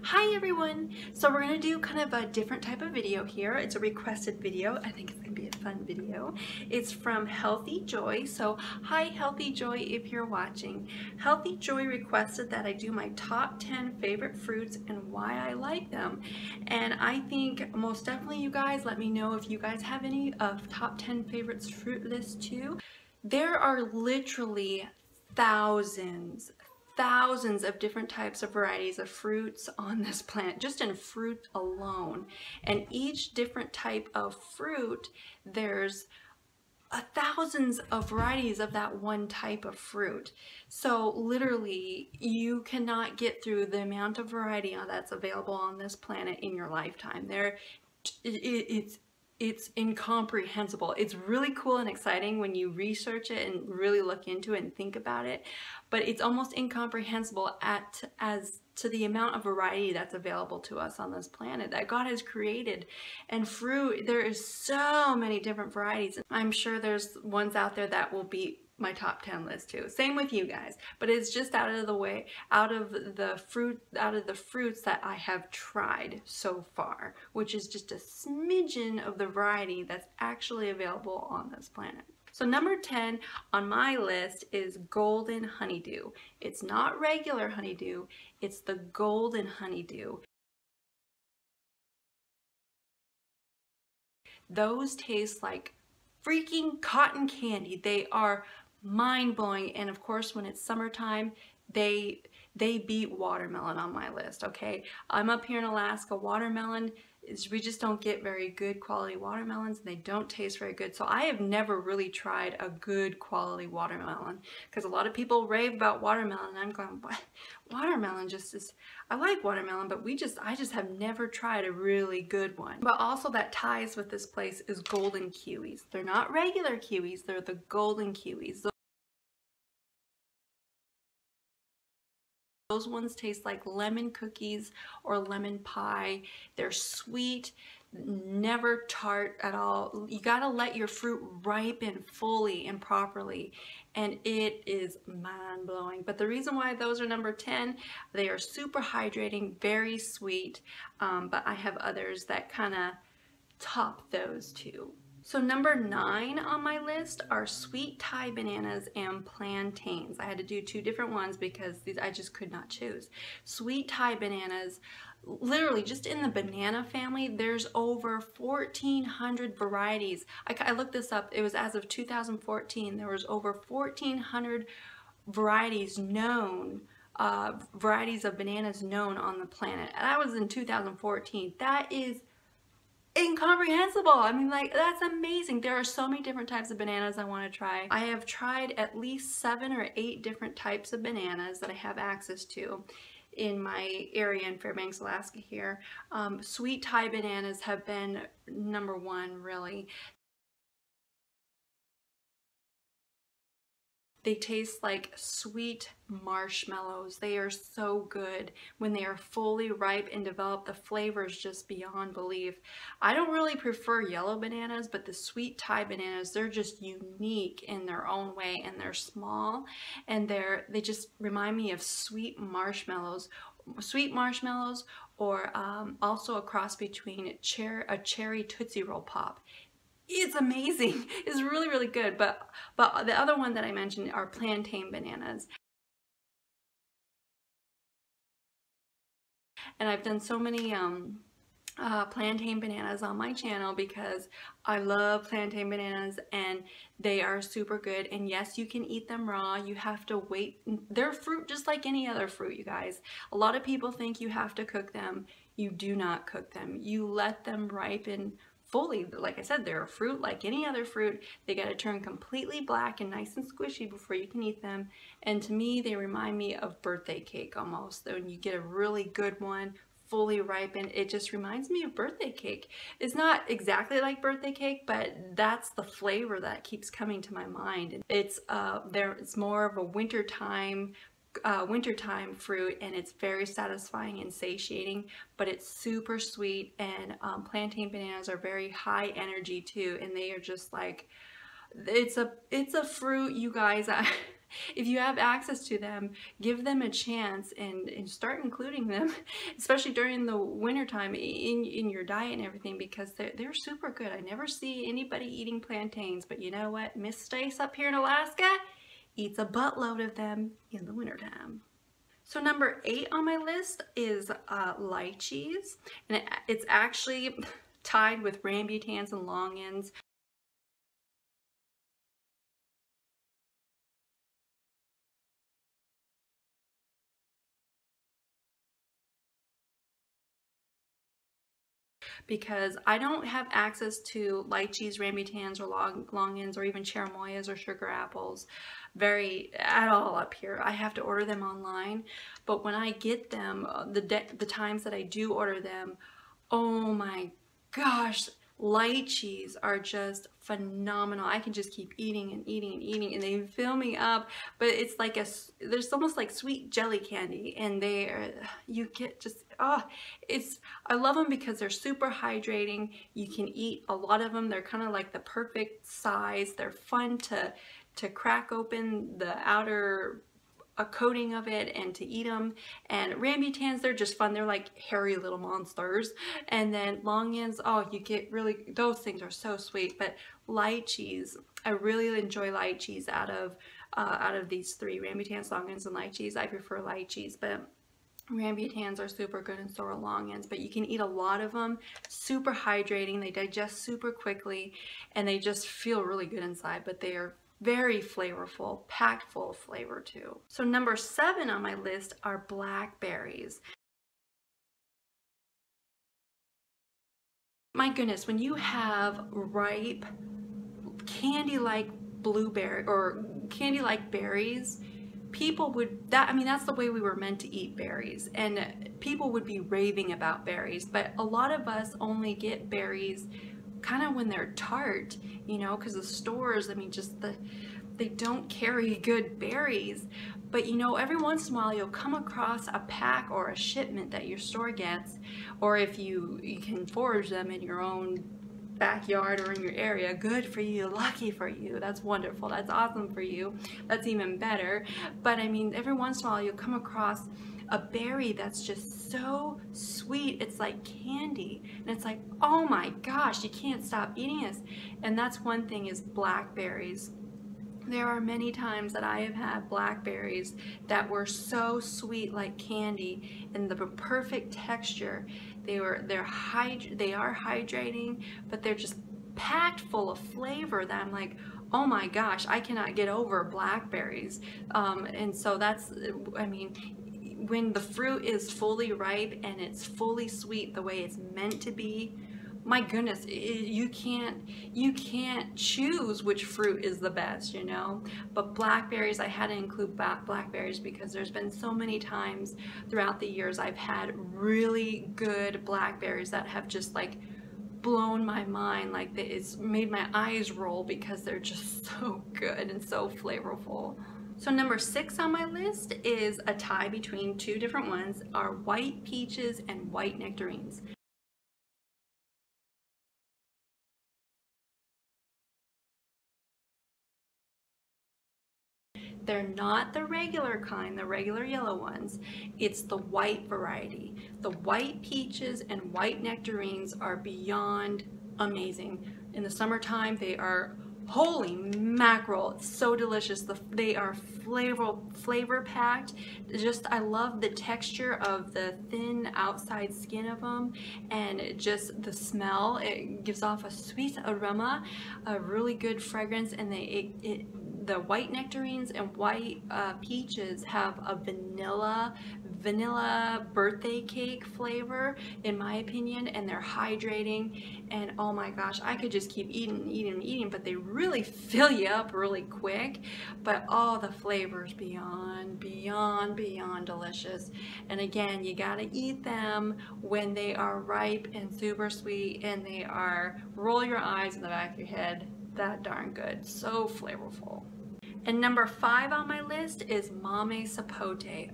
Hi everyone! So we're going to do kind of a different type of video here. It's a requested video. I think it's going to be a fun video. It's from Healthy Joy. So hi Healthy Joy if you're watching. Healthy Joy requested that I do my top 10 favorite fruits and why I like them. And I think most definitely you guys let me know if you guys have any of top 10 favorites fruit lists too. There are literally thousands of different types of varieties of fruits on this plant, just in fruit alone. And each different type of fruit, there's thousands of varieties of that one type of fruit. So literally you cannot get through the amount of variety that's available on this planet in your lifetime. It's incomprehensible. It's really cool and exciting when you research it and really look into it and think about it, but it's almost incomprehensible as to the amount of variety that's available to us on this planet that God has created. And fruit, there is so many different varieties. I'm sure there's ones out there that will beat my top 10 list too. Same with you guys, but it's just out of the fruits that I have tried so far, which is just a smidgen of the variety that's actually available on this planet. So number 10 on my list is golden honeydew. It's not regular honeydew, it's the golden honeydew. Those taste like freaking cotton candy. They are mind-blowing, and of course when it's summertime they beat watermelon on my list. Okay, I'm up here in Alaska. Watermelon we just don't get very good quality watermelons, and they don't taste very good. So I have never really tried a good quality watermelon, because a lot of people rave about watermelon and I'm going, what? Watermelon just is, I like watermelon, but I just have never tried a really good one. But also that ties with this place is golden kiwis. They're not regular kiwis, they're the golden kiwis. Those ones taste like lemon cookies or lemon pie. They're sweet, never tart at all. You gotta let your fruit ripen fully and properly, and it is mind-blowing. But the reason why those are number 10, they are super hydrating, very sweet, but I have others that kind of top those too. So number 9 on my list are sweet Thai bananas and plantains. I had to do 2 different ones because these I just could not choose. Sweet Thai bananas, literally just in the banana family, there's over 1,400 varieties. I looked this up. It was as of 2014. There was over 1,400 varieties known, varieties of bananas known on the planet. And that was in 2014. That is incomprehensible. I mean, like, that's amazing. There are so many different types of bananas I want to try. I have tried at least 7 or 8 different types of bananas that I have access to in my area in Fairbanks, Alaska here. Sweet Thai bananas have been number 1, really. They taste like sweet marshmallows. They are so good when they are fully ripe and develop. The flavor is just beyond belief. I don't really prefer yellow bananas, but the sweet Thai bananas, they're just unique in their own way, and they're small, and they just remind me of sweet marshmallows, or also a cross between a cherry Tootsie Roll Pop. It's amazing. It's really, really good. But the other one that I mentioned are plantain bananas. And I've done so many plantain bananas on my channel because I love plantain bananas and they are super good. And yes, you can eat them raw. You have to wait. They're fruit just like any other fruit, you guys. A lot of people think you have to cook them. You do not cook them. You let them ripen fully. Like I said, they're a fruit like any other fruit. They got to turn completely black and nice and squishy before you can eat them. And to me, they remind me of birthday cake almost. When you get a really good one, fully ripened, it just reminds me of birthday cake. It's not exactly like birthday cake, but that's the flavor that keeps coming to my mind. It's more of a wintertime fruit, and it's very satisfying and satiating, but it's super sweet. And plantain bananas are very high energy too, and they are just like, it's a fruit, you guys. if you have access to them, give them a chance and start including them, especially during the winter time in your diet and everything, because they're super good. I never see anybody eating plantains, but you know what? Miss Stace up here in Alaska eats a buttload of them in the wintertime. So number 8 on my list is lychees, and it's actually tied with rambutans and longans. Because I don't have access to lychees, rambutans, or longans, or even cherimoyas or sugar apples at all up here. I have to order them online. But when I get them, the times that I do order them, oh my gosh, lychees are just phenomenal. I can just keep eating and eating and eating, and they fill me up. But it's like there's almost like sweet jelly candy, and you get just, I love them because they're super hydrating. You can eat a lot of them. They're kind of like the perfect size. They're fun to crack open the outer coating of it and to eat them. And rambutans, they're just fun. They're like hairy little monsters. And then longans, oh, you get really, those things are so sweet. But lychees, I really enjoy lychees out of these 3, rambutans, longans, and lychees. I prefer lychees, but rambutans are super good, and so are longans. But you can eat a lot of them. Super hydrating. They digest super quickly, and they just feel really good inside. But they are very flavorful, packed full of flavor too. So number 7 on my list are blackberries. My goodness, when you have ripe, candy-like blueberry or candy-like berries, people that's the way we were meant to eat berries, and people would be raving about berries. But a lot of us only get berries kind of when they're tart, you know, because the stores, I mean, they don't carry good berries. But you know, every once in a while you'll come across a pack or a shipment that your store gets, or if you can forage them in your own backyard or in your area, good for you, lucky for you. That's wonderful, that's awesome for you, that's even better. But I mean, every once in a while you'll come across a berry that's just so sweet, it's like candy, and it's like, oh my gosh, you can't stop eating this. And that's one thing, is blackberries. There are many times that I have had blackberries that were so sweet, like candy, and the perfect texture. They are hydrating, but they're just packed full of flavor that I'm like, oh my gosh, I cannot get over blackberries. And so that's, I mean, when the fruit is fully ripe and it's fully sweet the way it's meant to be, my goodness, you can't choose which fruit is the best, you know. But blackberries, I had to include blackberries because there's been so many times throughout the years I've had really good blackberries that have just like blown my mind, like it's made my eyes roll because they're just so good and so flavorful. So number 6 on my list is a tie between 2 different ones, are white peaches and white nectarines. They're not the regular kind, the regular yellow ones. It's the white variety. The white peaches and white nectarines are beyond amazing. In the summertime, they are, holy mackerel, it's so delicious. They are flavor packed. Just, I love the texture of the thin outside skin of them, and just the smell. It gives off a sweet aroma, a really good fragrance, and the white nectarines and white peaches have a vanilla birthday cake flavor, in my opinion, and they're hydrating. And oh my gosh, I could just keep eating, but they really fill you up really quick. But all the flavors beyond delicious. And again, you gotta eat them when they are ripe and super sweet, and they are, roll your eyes in the back of your head, that darn good, so flavorful. And number 5 on my list is mamey sapote.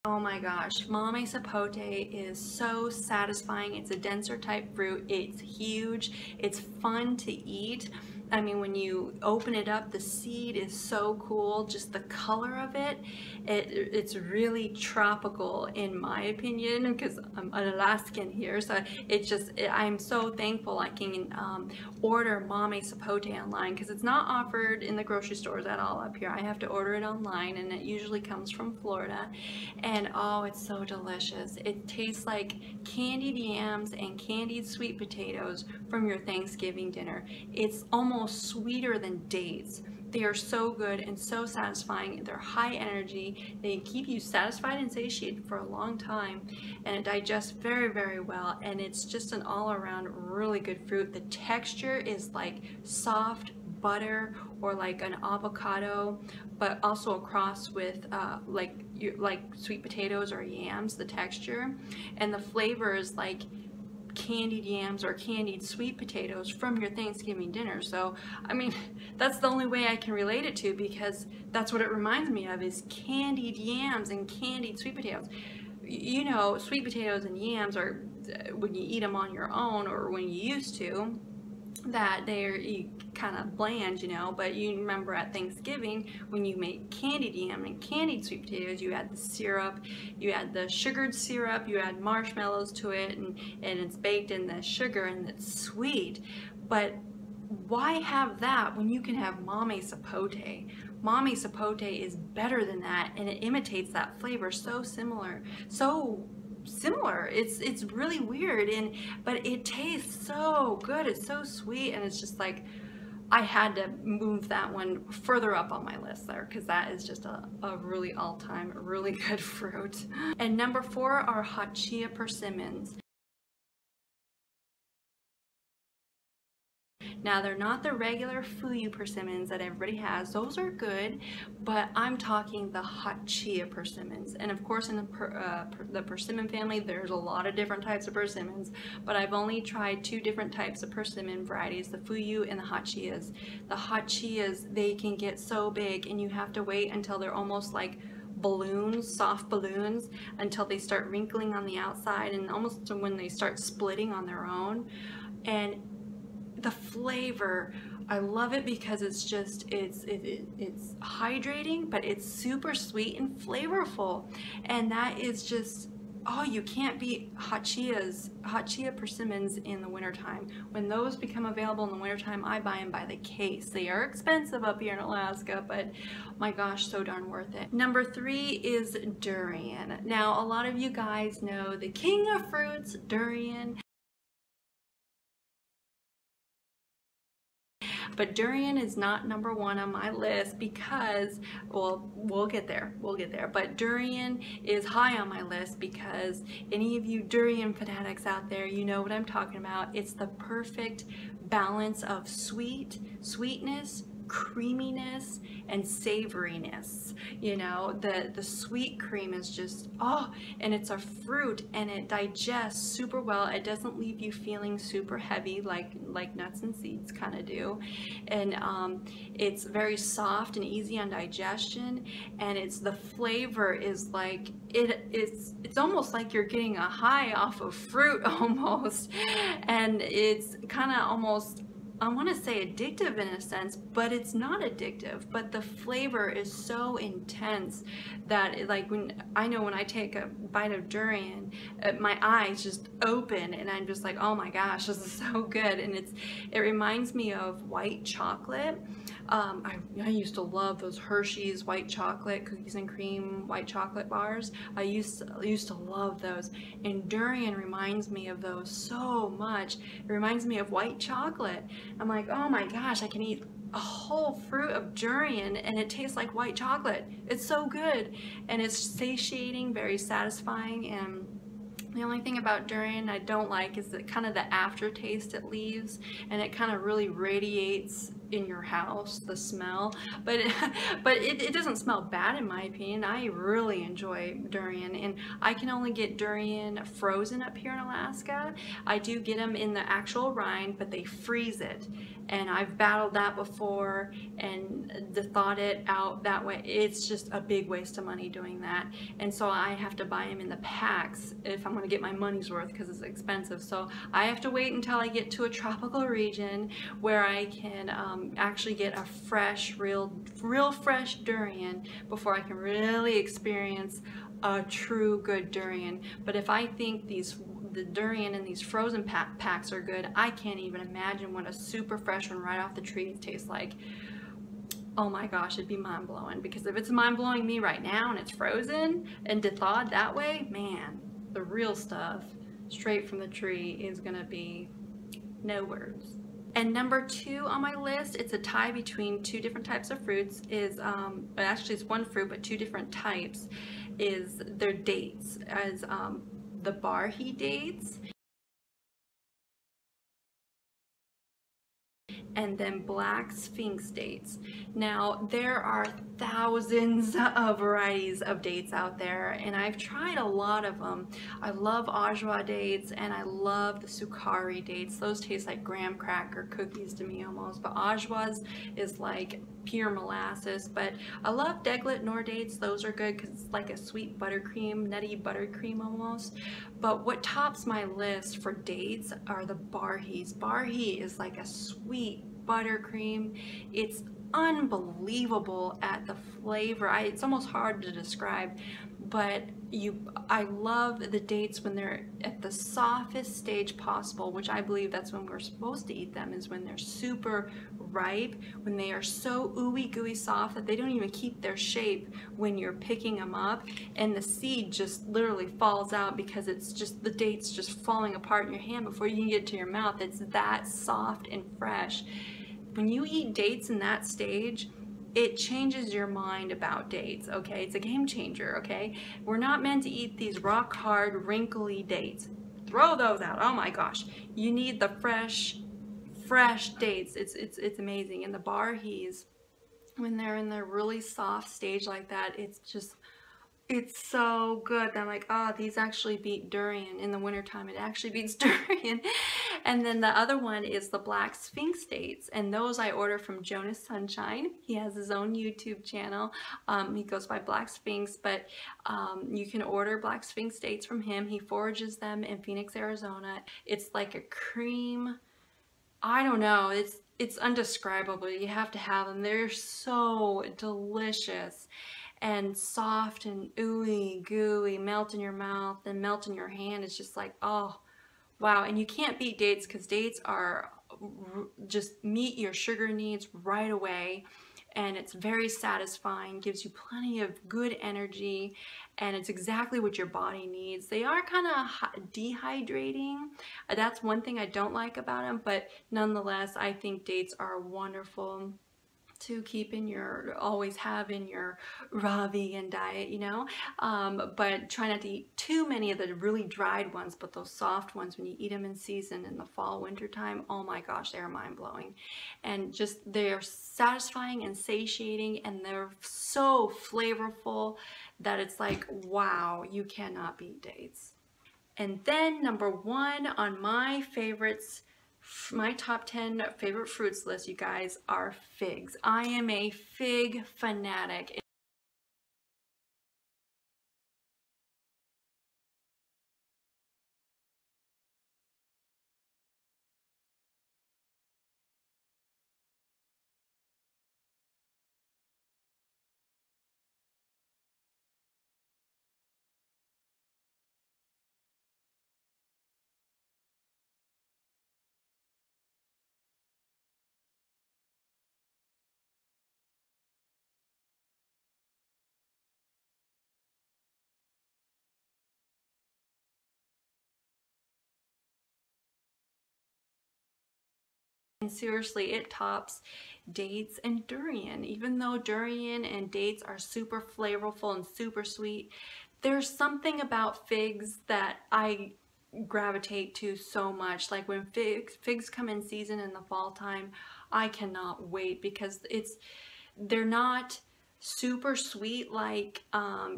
Oh my gosh, mamey sapote is so satisfying. It's a denser type fruit. It's huge. It's fun to eat. I mean, when you open it up, the seed is so cool. Just the color of it, it's really tropical in my opinion, because I'm an Alaskan here. So I'm so thankful I can order mamey sapote online, because it's not offered in the grocery stores at all up here. I have to order it online, and it usually comes from Florida. And oh, it's so delicious. It tastes like candied yams and candied sweet potatoes from your Thanksgiving dinner. It's almost sweeter than dates. They are so good and so satisfying. They're high energy. They keep you satisfied and satiated for a long time, and it digests very, very well. And it's just an all-around really good fruit. The texture is like soft butter or like an avocado, but also a cross with like sweet potatoes or yams, the texture. And the flavor is like candied yams or candied sweet potatoes from your Thanksgiving dinner. So I mean, that's the only way I can relate it to, because that's what it reminds me of, is candied yams and candied sweet potatoes. You know, sweet potatoes and yams are, when you eat them on your own, or when you used to, that they're kind of bland, you know. But you remember at Thanksgiving, when you make candied yam and candied sweet potatoes, you add the syrup, you add the sugared syrup, you add marshmallows to it, and it's baked in the sugar, and it's sweet. But why have that when you can have mamey sapote? Mamey sapote is better than that, and it imitates that flavor so similar. It's really weird, but it tastes so good. It's so sweet, and it's just like, I had to move that one further up on my list there, because that is just a really all-time really good fruit. And number 4 are hot chia persimmons. Now, they're not the regular fuyu persimmons that everybody has. Those are good, but I'm talking the hot chia persimmons. And of course, in the persimmon family, there's a lot of different types of persimmons, but I've only tried 2 different types of persimmon varieties, the fuyu and the hot chias. The hot chias, they can get so big, and you have to wait until they're almost like balloons, soft balloons, until they start wrinkling on the outside, and almost to when they start splitting on their own. And the flavor, I love it because it's just, it's hydrating, but it's super sweet and flavorful. And that is just, oh, you can't beat hot chia persimmons in the wintertime. When those become available in the wintertime, I buy them by the case. They are expensive up here in Alaska, but my gosh, so darn worth it. Number 3 is durian. Now, a lot of you guys know the king of fruits, durian. But durian is not number 1 on my list because, well, we'll get there, but durian is high on my list because any of you durian fanatics out there, you know what I'm talking about. It's the perfect balance of sweetness, creaminess, and savoriness. You know, the sweet cream is just, oh, and it's a fruit, and it digests super well. It doesn't leave you feeling super heavy like nuts and seeds kind of do. And it's very soft and easy on digestion, and the flavor is like, it's almost like you're getting a high off of fruit almost. And it's kind of almost, I want to say addictive in a sense, but it's not addictive. But the flavor is so intense that when I take a bite of durian, my eyes just open, and I'm just like, oh my gosh, this is so good. And it reminds me of white chocolate. I used to love those Hershey's white chocolate cookies and cream white chocolate bars. I used to love those, and durian reminds me of those so much. It reminds me of white chocolate. I'm like, oh my gosh, I can eat a whole fruit of durian and it tastes like white chocolate. It's so good, and it's satiating, very satisfying. And the only thing about durian I don't like is kind of the aftertaste it leaves, and it kind of really radiates in your house, the smell, but it doesn't smell bad in my opinion. I really enjoy durian, and I can only get durian frozen up here in Alaska. I do get them in the actual rind, but they freeze it, and I've battled that before and thawed it out that way. It's just a big waste of money doing that, and so I have to buy them in the packs if I'm going to get my money's worth, because it's expensive. So I have to wait until I get to a tropical region where I can actually get a fresh, real fresh durian before I can really experience a true good durian. But if I think the durian in these frozen packs are good, I can't even imagine what a super fresh one right off the tree tastes like. Oh my gosh, it'd be mind-blowing, because if it's mind-blowing me right now and it's frozen and thawed that way, man, the real stuff straight from the tree is gonna be no words. And number 2 on my list, it's a tie between 2 different types of fruits, is actually it's one fruit but 2 different types, is their dates, as the barhi dates and then black sphinx dates. Now there are thousands of varieties of dates out there, and I've tried a lot of them. I love ajwa dates and I love the sukari dates. Those taste like graham cracker cookies to me almost, but ajwas is like pure molasses. But I love deglet nor dates. Those are good because it's like a sweet buttercream, nutty buttercream almost. But what tops my list for dates are the barhis. Barhi is like a sweet buttercream. It's unbelievable at the flavor. It's almost hard to describe, but I love the dates when they're at the softest stage possible, which I believe that's when we're supposed to eat them, is when they're super ripe, when they are so ooey gooey soft that they don't even keep their shape when you're picking them up, and the seed just literally falls out because it's just, the date's just falling apart in your hand before you can get to your mouth. It's that soft and fresh. When you eat dates in that stage, it changes your mind about dates, okay? It's a game changer, okay? We're not meant to eat these rock hard, wrinkly dates. Throw those out. Oh my gosh. You need the fresh dates. It's amazing. And the barhis, when they're in their really soft stage like that, it's so good. I'm like, oh, these actually beat durian. In the wintertime, it actually beats durian. And then the other one is the black sphinx dates. And those I order from Jonas Sunshine. He has his own YouTube channel. He goes by Black Sphinx, but you can order black sphinx dates from him. He forages them in Phoenix, Arizona. It's like a cream, I don't know, it's undescribable. You have to have them. They're so delicious and soft and ooey gooey, melt in your mouth and melt in your hand. It's just like, oh wow. And you can't beat dates, because dates are just meet your sugar needs right away, and it's very satisfying, gives you plenty of good energy, and it's exactly what your body needs. They are kind of dehydrating. That's one thing I don't like about them, but nonetheless, I think dates are wonderful to keep in your, always have in your raw vegan diet, you know, but try not to eat too many of the really dried ones, but those soft ones, when you eat them in season in the fall, winter time, oh my gosh, they're mind-blowing. And just, they're satisfying and satiating, and they're so flavorful that it's like, wow, you cannot beat dates. And then number 1 on my favorites, my top 10 favorite fruits list, you guys, are figs. I am a fig fanatic. And seriously, it tops dates and durian. Even though durian and dates are super flavorful and super sweet, there's something about figs that I gravitate to so much. Like when figs come in season in the fall time, I cannot wait, because they're not super sweet like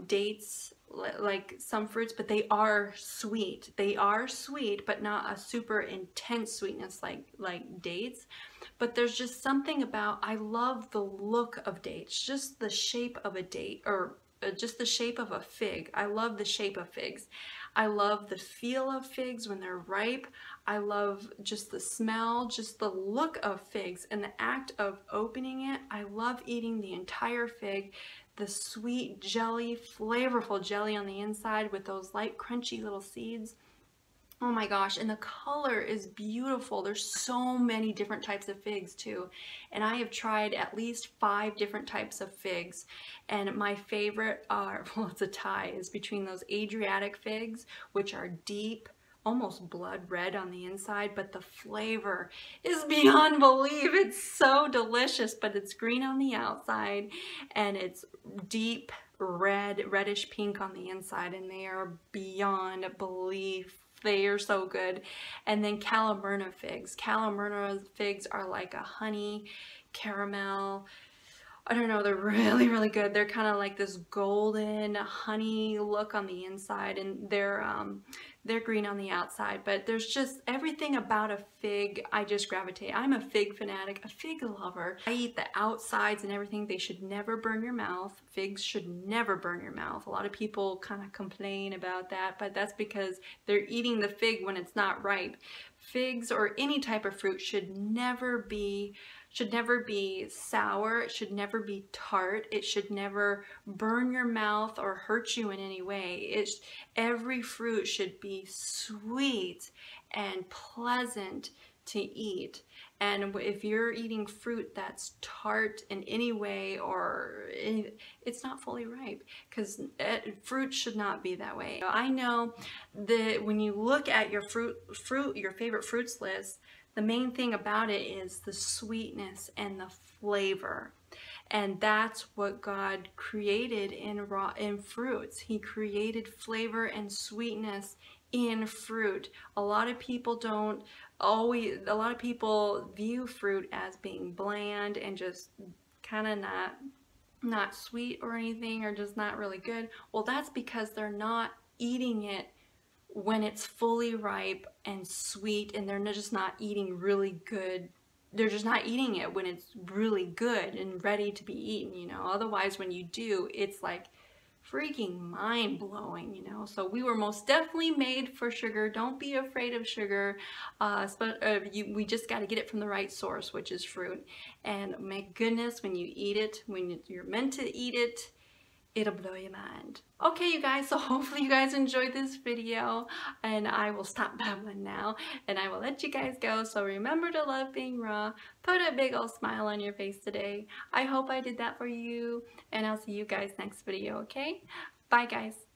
dates, like some fruits, but they are sweet. They are sweet, but not a super intense sweetness like dates. But there's just something about, I love the look of dates, just the shape of a date, or just the shape of a fig. I love the shape of figs. I love the feel of figs when they're ripe. I love just the smell, just the look of figs and the act of opening it. I love eating the entire fig, the sweet jelly, flavorful jelly on the inside with those light crunchy little seeds. Oh my gosh, and the color is beautiful. There's so many different types of figs too. And I have tried at least 5 different types of figs. And my favorite are, well, it's a tie, is between those Adriatic figs, which are deep, almost blood red on the inside, but the flavor is beyond belief. It's so delicious, but it's green on the outside and it's deep red, reddish pink on the inside, and they are beyond belief. They are so good. And then Calamurna figs. Calamurna figs are like a honey, caramel, I don't know, they're really, really good. They're kind of like this golden honey look on the inside, and they're green on the outside. But there's just everything about a fig I just gravitate. I'm a fig fanatic, a fig lover. I eat the outsides and everything. They should never burn your mouth. Figs should never burn your mouth. A lot of people kind of complain about that, but that's because they're eating the fig when it's not ripe. Figs or any type of fruit should never be sour. It should never be tart. It should never burn your mouth or hurt you in any way. Every fruit should be sweet and pleasant to eat. And if you're eating fruit that's tart in any way, it's not fully ripe, because fruit should not be that way. I know that when you look at your your favorite fruits list, the main thing about it is the sweetness and the flavor. And that's what God created in fruits. He created flavor and sweetness in fruit. A lot of people view fruit as being bland and just kind of not sweet or anything, or just not really good. Well, that's because they're not eating it when it's fully ripe and sweet, and they're just not eating really good. They're just not eating it when it's really good and ready to be eaten, you know. Otherwise, when you do, it's like freaking mind-blowing, you know. So we were most definitely made for sugar. Don't be afraid of sugar. We just got to get it from the right source, which is fruit. And my goodness, when you eat it, when you're meant to eat it, it'll blow your mind. Okay, you guys, so hopefully you guys enjoyed this video, and I will stop babbling now, and I will let you guys go. So remember to love being raw. Put a big old smile on your face today. I hope I did that for you, and I'll see you guys next video, okay? Bye, guys.